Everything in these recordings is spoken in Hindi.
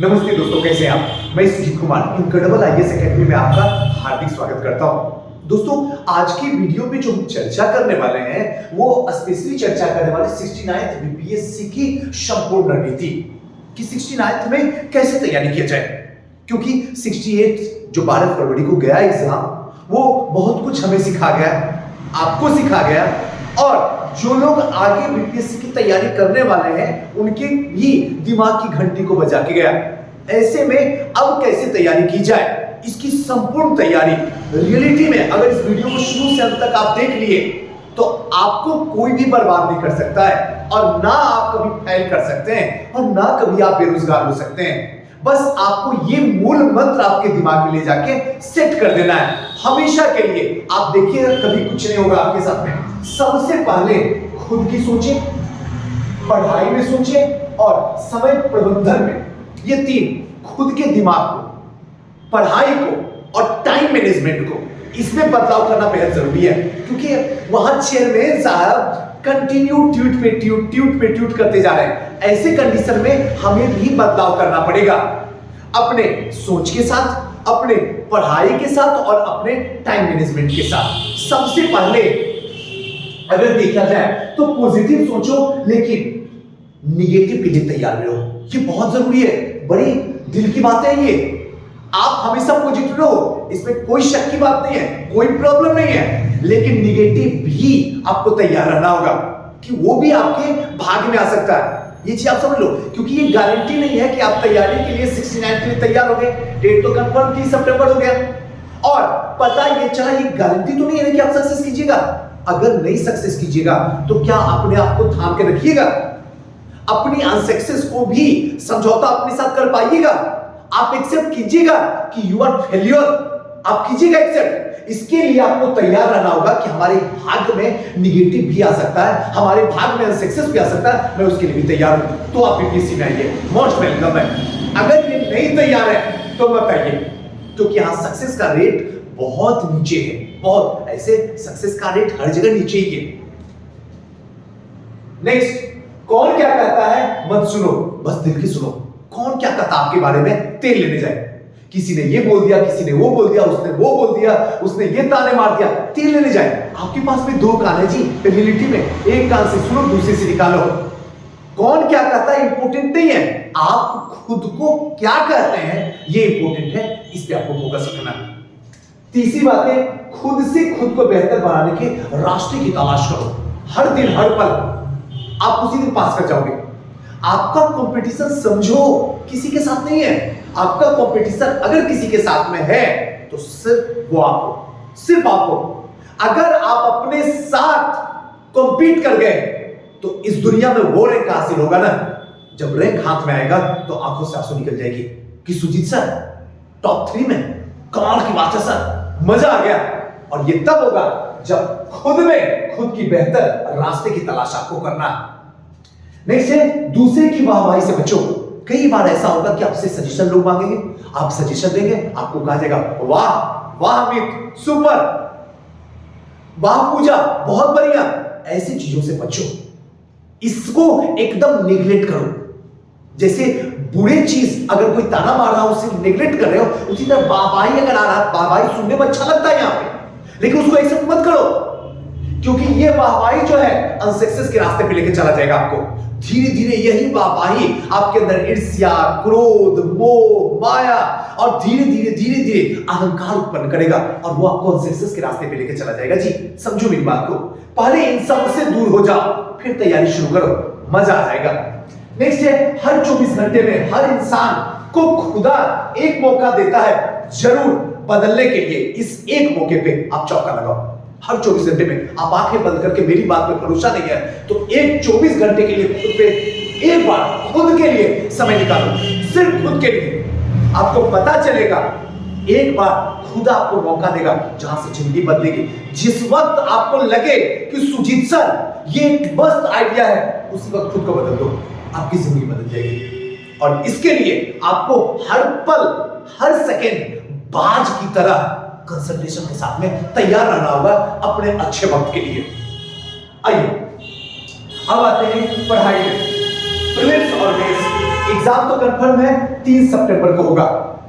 नमस्ते दोस्तों, कैसे हैं आप? मैं Sujeet Kumar incredible IAS academy में आपका हार्दिक स्वागत करता हूं। दोस्तों, आज की वीडियो पे जो हम चर्चा करने वाले हैं वो स्पेशली चर्चा करने वाले 69th बीपीएससी की संपूर्ण रणनीति कि 69th में कैसे तैयारी किया जाए, क्योंकि 68 जो 12 फरवरी को गया एग्जाम वो बहुत कुछ हमें सिखा गया, आपको सिखा गया, और जो लोग आगे बीपीएससी की तैयारी करने वाले हैं उनके भी दिमाग की घंटी को बजा के गया। ऐसे में अब कैसे तैयारी की जाए, इसकी संपूर्ण तैयारी रियलिटी में अगर इस वीडियो को शुरू से अंत तक आप देख लिए तो आपको कोई भी बर्बाद नहीं कर सकता है, और ना आप कभी फेल कर सकते हैं और ना कभी आप बेरोजगार हो सकते हैं। बस आपको ये मूल मंत्र आपके दिमाग में ले जाके सेट कर देना है हमेशा के लिए। आप देखिएगा कभी कुछ नहीं होगा आपके साथ में। सबसे पहले खुद की सोचें, पढ़ाई में सोचें और समय प्रबंधन में। ये तीन, खुद के दिमाग को, पढ़ाई को और टाइम मैनेजमेंट को, इसमें बदलाव करना बेहद जरूरी है, क्योंकि वहां चेयरमैन साहब कंटिन्यू ट्यूट पे ट्यूट करते जा रहे हैं। ऐसे कंडीशन में हमें भी बदलाव करना पड़ेगा अपने सोच के साथ, अपने पढ़ाई के साथ और अपने टाइम मैनेजमेंट के साथ। सबसे पहले अगर देखा जाए तो पॉजिटिव सोचो, लेकिन निगेटिव के लिए तैयार रहो। ये बहुत जरूरी है, बड़ी दिल की बात है ये। आप हमेशा पॉजिटिव रहो, इसमें कोई शक की बात नहीं है, कोई प्रॉब्लम नहीं है, लेकिन निगेटिव भी आपको तैयार रहना होगा कि वो भी आपके भाग्य में आ सकता है। ये चीज आप समझ लो, क्योंकि ये गारंटी नहीं है कि आप तैयारी के लिए 69 के लिए तैयार हो गए। डेट तो कंफर्म 30 सितंबर हो गया, और पता ये चला, ये गारंटी तो नहीं है कि आप सक्सेस कीजिएगा। अगर नहीं सक्सेस कीजिएगा तो क्या अपने आप को थाम के रखिएगा? अपनी अनसक्सेस को भी समझौता अपने साथ कर पाइएगा? आप एक्सेप्ट कीजिएगा कि यू आर फेल्योर, आप कीजिएगा एक्सेप्ट। इसके लिए आपको तैयार रहना होगा कि हमारे भाग्य में निगेटिव भी आ सकता है, हमारे भाग्य में अनसक्सेस भी आ सकता है, मैं उसके लिए भी तैयार हूं। तो आप बीपीएससी में आइए, मोस्ट वेलकम है। अगर ये नहीं तैयार है तो मत आइए, क्योंकि यहां सक्सेस का रेट बहुत नीचे है, बहुत। ऐसे सक्सेस का रेट हर जगह नीचे ही है। नेक्स्ट, कौन क्या कहता है मत सुनो, बस दिल की सुनो। कौन क्या कहता आपके बारे में तेल लेने जाए, किसी ने ये बोल दिया, किसी ने वो बोल दिया, उसने वो बोल दिया, उसने ये ताने मार दिया, तेल लेने जाए। आपके पास में दो कान है जी रियलिटी में, एक कान से सुनो, दूसरे से निकालो। कौन क्या कहता है इंपॉर्टेंट नहीं है, आप खुद को क्या कहते हैं ये इंपॉर्टेंट है, इस पे आपको फोकस रखना है। तीसरी बात है, खुद से खुद को बेहतर बनाने के रास्ते की तलाश करो। हर दिन हर पल आप उसी दिन पास कर जाओगे। आपका कंपटीशन समझो किसी के साथ नहीं है, आपका कंपटीशन अगर किसी के साथ में है तो सिर्फ वो आपको, सिर्फ आपको। अगर आप अपने साथ कंपीट कर गए तो इस दुनिया में वो रैंक हासिल होगा ना, जब रैंक हाथ में आएगा तो आंखों से आंसू निकल जाएगी कि सुजीत सर टॉप 3 में, कमाल की बात है सर, मजा आ गया। और ये तब होगा जब खुद में खुद की बेहतर रास्ते की तलाश आपको करना। नेक्स्ट है, दूसरे की वाहवाही से बचो। कई बार ऐसा होगा कि आपसे सजेशन लोग मांगेंगे, आप सजेशन देंगे, आपको कहा जाएगा वाह वाह अमित, सुपर, वाह पूजा, बहुत बढ़िया। ऐसी चीजों से बचो, इसको एकदम नेग्लेक्ट करो। जैसे बुरे चीज अगर कोई ताना मार रहा हो उसे नेग्लेक्ट कर रहे हो, उसी तरह वाहवाही अगर आ रहा है, वाहवाही सुनने में अच्छा लगता है यहां पे, लेकिन उसको एक्सेप्ट मत करो, क्योंकि ये वाहवाही जो है अनसक्सेस के रास्ते पे लेके चला जाएगा आपको। धीरे धीरे यही वाहवाही आपके अंदर ईर्ष्या, क्रोध, मोह, माया और धीरे धीरे अहंकार उत्पन्न करेगा, और वो आपको अनसक्सेस के रास्ते पे लेके चला जाएगा। जी समझो मेरी बात को, पहले इन सब से दूर हो जाओ, फिर तैयारी शुरू करो, मजा आ जाएगा। नेक्स्ट है, हर 24 घंटे में हर इंसान को खुदा एक मौका देता है जरूर बदलने के लिए। इस एक मौके पे आप चौका लगाओ। हर 24 घंटे में आप आंखें बंद करके, मेरी बात में भरोसा नहीं है तो एक 24 घंटे के लिए खुद पे एक बार खुद के लिए समय निकालो, सिर्फ खुद के लिए। आपको पता चलेगा, एक बार खुद आपको मौका देगा जहां से जिंदगी बदलेगी। जिस वक्त आपको लगे कि सुजीत सर ये मस्त आइडिया है, उसी वक्त खुद को बदल दो, आपकी जिंदगी बदल जाएगी। और इसके लिए आपको हर पल हर सेकेंड बाज की तरह कंसंट्रेशन के साथ में तैयार रहना होगा अपने अच्छे वक्त के लिए। आइए अब आते हैं पढ़ाई में। प्रीलिम्स और मेंस एग्जाम तो कंफर्म है 3 सितंबर को होगा।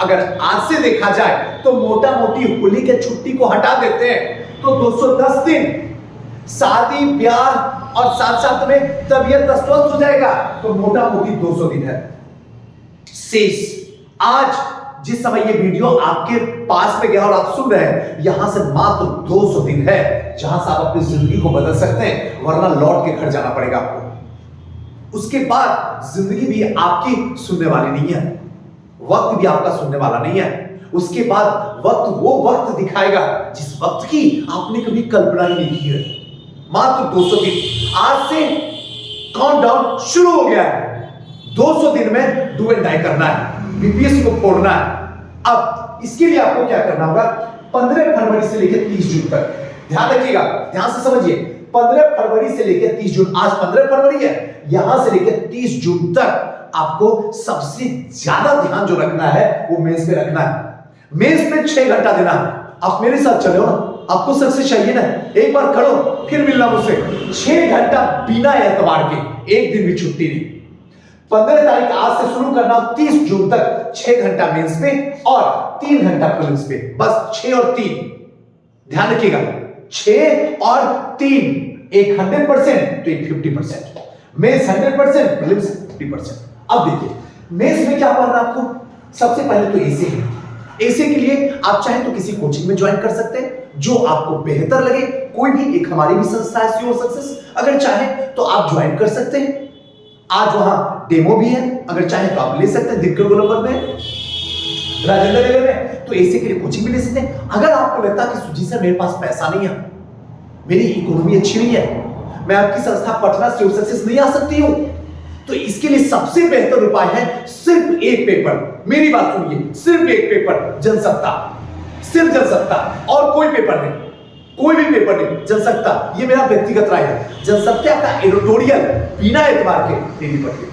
अगर आज से देखा जाए तो मोटा मोटी होली के छुट्टी को हटा देते हैं तो 210 दिन शादी ब्याह और साथ साथ में तबीयत अस्वस्थ हो जाएगा तो मोटा मोटी 200 दिन है शेष। आज जिस समय ये वीडियो आपके पास में गया और आप सुन रहे हैं, यहां से मात्र 200 दिन है जहां से आप अपनी जिंदगी को बदल सकते हैं, वरना लौट के घर जाना पड़ेगा आपको। उसके बाद जिंदगी भी आपकी सुनने वाली नहीं है, वक्त भी आपका सुनने वाला नहीं है। उसके बाद वक्त वो वक्त दिखाएगा जिस वक्त की आपने कभी कल्पना ही नहीं की है। मात्र 200 दिन, आज से काउंटडाउन शुरू हो गया है। 200 दिन में डू एंड डाई करना है, बीपीएससी को फोड़ना है। अब इसके लिए आपको क्या करना होगा, 15 फरवरी से लेकर 30 जून तक, ध्यान रखिएगा, ध्यान से समझिए, 15 फरवरी से लेकर 30 जून, आज 15 फरवरी है, यहां से लेकर 30 जून तक आपको सबसे ज्यादा ध्यान जो रखना है वो मेंस पे रखना है। मेंस में 6 घंटा देना है। आप मेरे साथ चले हो ना, आपको सक्सेस चाहिए ना, एक बार खड़ो फिर मिलना मुझसे। 6 घंटा बिना एतवार के, एक दिन भी छुट्टी नहीं। 15 तारीख आज से शुरू करना, 30 जून तक 6 घंटा मेंस पे और 3 घंटा प्रीलिम्स पे, बस 6 और 3, ध्यान रखिएगा, 6 और 3, एक 100% तो एक 50%, मेंस 100%, प्रीलिम्स 50%। अब देखिए मेंस में क्या पढ़ना आपको, सबसे पहले तो एसे है। एसे के लिए आप चाहे तो किसी कोचिंग में ज्वाइन कर सकते हैं जो आपको बेहतर लगे, कोई भी एक हमारी भी संस्था है श्योर सक्सेस, अगर चाहे तो आप ज्वाइन कर सकते हैं। आज वहां डेमो भी है, अगर चाहे तो आप ले सकते हैं, दिक्कत गोलंबर में, राजेंद्र नगर में, तो एसे के लिए कोचिंग भी ले सकते हैं। अगर आपको लगता है कि सुजी सर मेरे पास पैसा नहीं है, मेरी इकोनॉमी अच्छी नहीं है, मैं आपकी संस्था पटना श्योर सक्सेस नहीं आ सकती हूं, तो इसके लिए सबसे बेहतर उपाय है सिर्फ एक पेपर। मेरी बात सुनिए, सिर्फ एक पेपर, जनसत्ता, सिर्फ जनसत्ता और कोई पेपर नहीं, कोई भी पेपर नहीं, जनसत्ता, ये मेरा व्यक्तिगत राय है। जनसत्ता का एडिटोरियल बिना एतवार के डेली पढ़िए,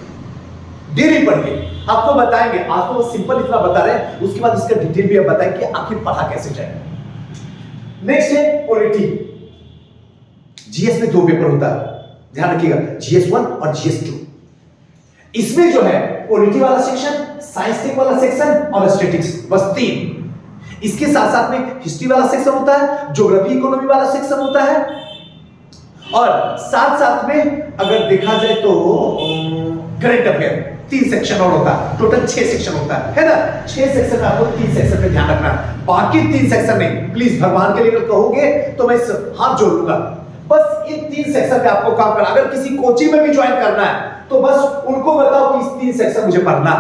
डेली पढ़िए, आपको बताएंगे। आज तो सिंपल इतना बता रहे हैं, उसके बाद इसका डिटेल भी आप बताएं कि आखिर पढ़ा कैसे जाए। नेक्स्ट है पॉलिटी। जीएस में 2 पेपर होता है, ध्यान रखिएगा, जीएस 1 और जीएस 2। इसमें जो है पॉलिटी वाला सेक्शन, साइंस टेक वाला सेक्शन और स्टैटिक्स, बस 3। इसके साथ साथ में हिस्ट्री वाला सेक्शन होता है, ज्योग्राफी इकोनॉमी वाला सेक्शन होता है, और साथ साथ में अगर देखा जाए तो करंट अफेयर 3 सेक्शन और होता है, टोटल 6 सेक्शन होता है ना। 6 सेक्शन में आपको 3 सेक्शन पे ध्यान रखना है, बाकी 3 सेक्शन नहीं। प्लीज भगवान के लिए अगर कहोगे तो मैं हाथ जोड़ लूंगा, बस ये 3 सेक्शन पे आपको काम करना। अगर किसी कोचिंग में भी ज्वाइन करना है तो बस उनको बताओ कि इस 3 सेक्शन मुझे पढ़ना।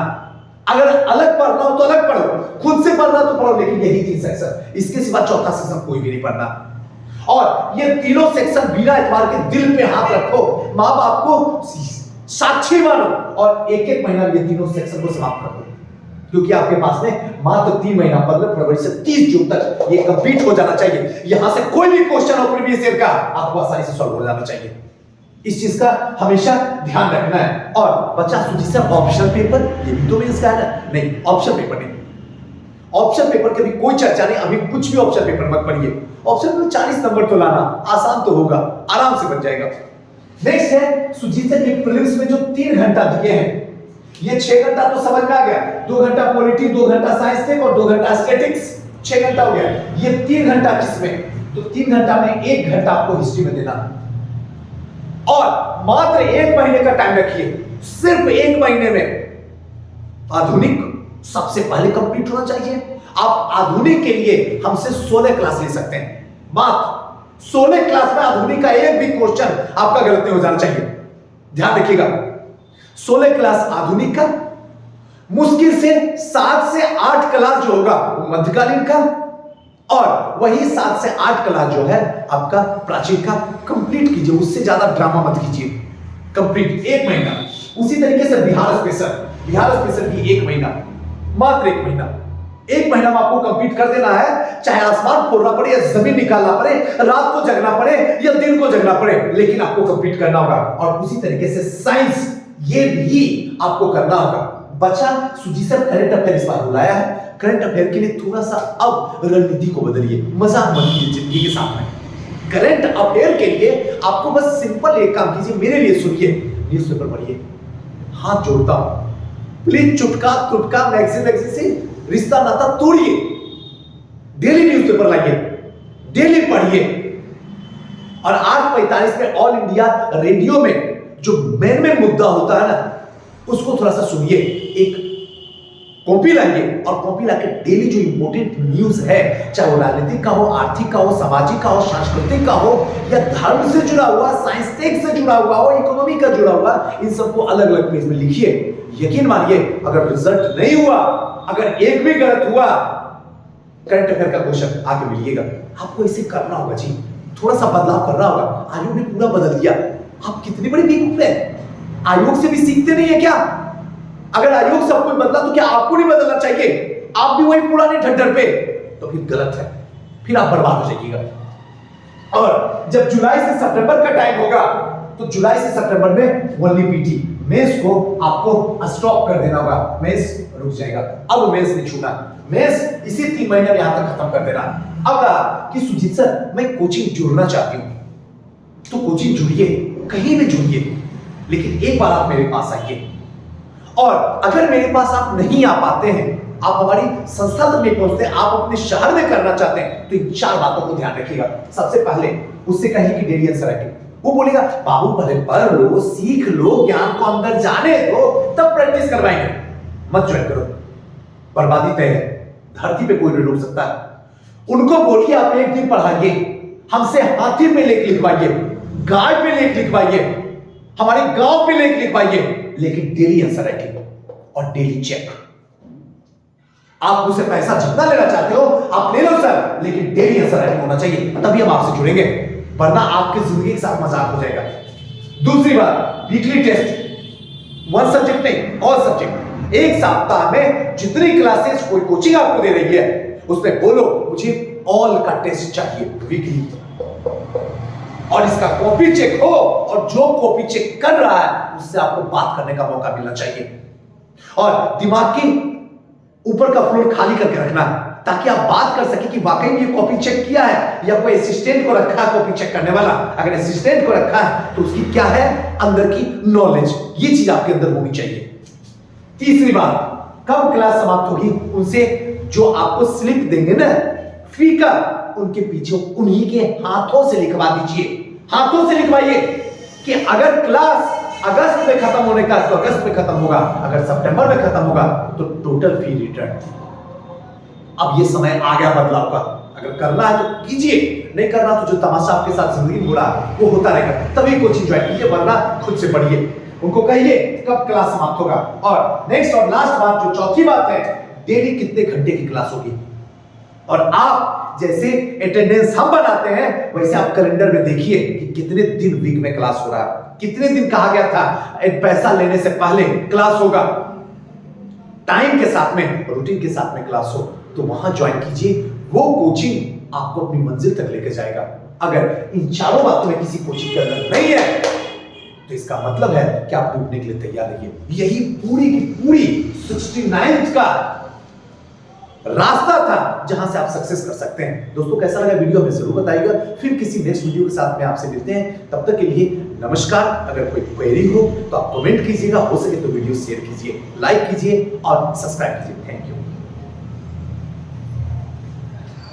अगर अलग पढ़ना हो तो अलग पढ़ो, खुद से पढ़ना तो पढ़ो, लेकिन यही 3 सेक्शन, इसके सिवा चौथा सेक्शन कोई भी नहीं पढ़ना। और ये तीनों सेक्शन बिना एतवार के दिल पे हाथ रखो, मां बाप को साक्षी मानो और एक एक महीना ये तीनों सेक्शन को समाप्त कर दो, क्योंकि आपके पास में मात्र 3 महीना 15 फरवरी से 30 जून तक ये कंप्लीट हो जाना चाहिए। यहां से कोई भी क्वेश्चन हो प्रीवियस ईयर का आपको आसानी से सॉल्व हो जाना चाहिए। इस चीज का हमेशा ध्यान रखना है। और बच्चा सूची से ऑप्शनल पेपर, ये भी तो मेंस का है ना, नहीं ऑप्शनल पेपर नहीं, ऑप्शन पेपर के भी कोई चर्चा नहीं, अभी कुछ भी ऑप्शन पेपर मत पढ़िए। ऑप्शन पेपर 40 नंबर तो लाना आसान तो होगा, आराम से बन जाएगा। नेक्स्ट है सुजीत के प्रीलिम्स में जो 3 घंटा दिए हैं, ये 6 घंटा तो समझ में आ गया, 2 घंटा पॉलिटी, 2 घंटा साइंस टेक और 2 घंटा स्टैटिक्स, 6 घंटा हो गया। ये 3 घंटा किसमें, तो 3 घंटा में 1 घंटा आपको हिस्ट्री में देना, और मात्र 1 महीने का टाइम रखिए, सिर्फ 1 महीने में आधुनिक सबसे पहले कंप्लीट होना चाहिए। आप आधुनिक के लिए हमसे 16 क्लास ले सकते हैं, मात्र 16 क्लास में आधुनिक का एक भी क्वेश्चन आपका गलत नहीं हो जाना चाहिए, ध्यान रखिएगा। 16 क्लास आधुनिक का, मुश्किल से 7 से 8 क्लास जो होगा वो मध्यकालीन का, और वही 7 से 8 क्लास जो है आपका प्राचीन का कंप्लीट कीजिए, उससे ज्यादा ड्रामा मत कीजिए, कंप्लीट 1 महीना। उसी तरीके से बिहार स्पेशल भी 1 महीना, मात्र 1 महीना, 1 महीना में आपको कंप्लीट कर देना है। चाहे आसमान फोड़ना पड़े या जमीन निकालना पड़े, रात को जगना पड़े या दिन को जगना पड़े, लेकिन आपको कंप्लीट करना होगा। और उसी तरीके से साइंस, ये भी आपको करना होगा। बच्चा सुजी सर करंट अफेयर इस बार बुलाया है, करंट अफेयर के लिए थोड़ा सा अब रणनीति को बदलिए, मजाक मत कीजिए जिंदगी के साथ में। करंट अफेयर के लिए आपको बस सिंपल एक काम कीजिए, मेरे लिए सुनिए, न्यूज़पेपर पढ़िए, हाथ जोड़ता हूं, प्लीज चुटका तुटका मैगजीन से रिश्ता नाता तोड़िए, डेली न्यूज़पेपर लाइए, डेली पढ़िए। और 8:45 में ऑल इंडिया रेडियो में जो मेन मुद्दा होता है ना, उसको थोड़ा सा सुनिए। एक कॉपी लाइए और कॉपी लाके डेली जो इंपॉर्टेंट न्यूज है, चाहे वो राजनीतिक का हो, आर्थिक का हो, सामाजिक का हो, सांस्कृतिक का हो, या धर्म से जुड़ा हुआ, साइंस टेक से जुड़ा हुआ हो, इकोनॉमी का जुड़ा हुआ, इन सबको अलग अलग पेज में लिखिए। यकीन मानिए, अगर रिजल्ट नहीं हुआ, अगर एक भी गलत हुआ, करंट अफेयर का क्वेश्चन आगे मिलिएगा। आपको इसे करना होगा जी, थोड़ा सा बदलाव करना होगा। आयोग ने पूरा बदल दिया, आप कितनी बड़ी बेवकूफ है। आयोग से भी सीखते नहीं है क्या? अगर आयोग सब कुछ बदला तो क्या आपको नहीं बदलना चाहिए? आप भी वही पुराने ढड्डर पे, तो फिर गलत है, फिर आप बर्बाद हो जाइएगा। और जब जुलाई से सितंबर का टाइम होगा, तो जुलाई से सितंबर में ओनली पीटी, मेंस को आपको स्टॉप कर देना होगा। मेंस रुक जाएगा, अब मेंस नहीं छूना। मेंस इसी 3 महीने में यहां तक खत्म कर देना। अब रहा कि सुजीत सर, मैं कोचिंग जुड़ना चाहती हूं, तो कोचिंग जुड़िए, कहीं भी जुड़िए, लेकिन एक बार आप मेरे पास आइए। और अगर मेरे पास आप नहीं आ पाते हैं, आप हमारी संस्था तक नहीं पहुंचते, आप अपने शहर में करना चाहते हैं, तो इन 4 बातों को ध्यान रखिएगा। सबसे पहले उससे कहिए कि डेली आंसर राइटिंग। वो बोलेगा बाबू पहले पढ़ लो, सीख लो, ज्ञान को अंदर जाने दो, तब प्रैक्टिस करवाएंगे। मत ज्वाइन करो, बर्बादी तय है, धरती पे कोई नहीं रोक सकता है। उनको बोलिए आप एक दिन पढ़ाइए, हमसे हाथी पे लेख लिखवाइए, गाय पे लेख लिखवाइए, हमारे गांव पे लेख लिखवाइए, लेकिन डेली आंसर राइटिंग और डेली चेक। आप मुझसे पैसा जितना लेना चाहते हो आप ले लो सर, लेकिन डेली आंसर राइटिंग होना चाहिए, तभी हम आपसे जुड़ेंगे, वरना आपकी जिंदगी के साथ मजाक हो जाएगा। दूसरी बात, वीकली टेस्ट, 1 सब्जेक्ट नहीं, ऑल सब्जेक्ट। एक सप्ताह में जितनी क्लासेस कोई कोचिंग आपको दे रही है, उसमें बोलो मुझे ऑल का टेस्ट चाहिए वीकली, और इसका कॉपी चेक हो, और जो कॉपी चेक कर रहा है उससे आपको बात करने का मौका मिलना चाहिए। और दिमाग की ऊपर का फ्लोर खाली करके रखना है, ताकि आप बात कर सके कि वाकई में ये कॉपी चेक किया है, या कोई असिस्टेंट को रखा है कॉपी चेक करने वाला। अगर असिस्टेंट को रखा है तो उसकी क्या है, अंदर की नॉलेज, ये चीज आपके अंदर होनी चाहिए। तीसरी बात, कब क्लास समाप्त होगी, उनसे जो आपको स्लिप देंगे ना, फी का, उनके पीछे उन्हीं के हाथों से लिखवा दीजिए। हाथों से लिखवाइए कि अगर क्लास अगस्त में खत्म होने का तो अगस्त में खत्म होगा, अगर सितंबर में खत्म होगा तो टोटल फी रिटर्न। अब ये समय आ गया बदलाव का, अगर करना है तो कीजिए, नहीं करना तो जो तमाशा आपके साथ जिंदगी में हो रहा है वो होता रहेगा। तभी कोचिंग ज्वाइन कीजिए, वरना खुद से पढ़िए। उनको कहिए कब क्लास समाप्त होगा। और नेक्स्ट और लास्ट बात, जो चौथी बात है, डेली कितने घंटे की क्लास होगी। और आप जैसे अटेंडेंस हम बनाते हैं, वैसे आप कैलेंडर में देखिए कि कितने दिन वीक में क्लास हो रहा है, कितने दिन कहा गया था पैसा लेने से पहले क्लास होगा। टाइम के साथ में, रूटीन के साथ में क्लास हो, तो वहां ज्वाइन कीजिए। वो कोचिंग आपको अपनी मंजिल तक लेके जाएगा। अगर इन चारों बातों में किसी कोचिंग के अंदर नहीं है, तो इसका मतलब है कि आप डूबने के लिए तैयार रहिए। यही पूरी की पूरी 69th का रास्ता था जहां से आप सक्सेस कर सकते हैं। दोस्तों, कैसा लगा वीडियो हमें जरूर बताइएगा। फिर किसी नेक्स्ट वीडियो के साथ में आपसे मिलते हैं, तब तक के लिए नमस्कार। अगर कोई क्वेरी हो तो आप कमेंट कीजिएगा, हो सके तो वीडियो शेयर कीजिए, लाइक कीजिए और सब्सक्राइब कीजिए। Thank you.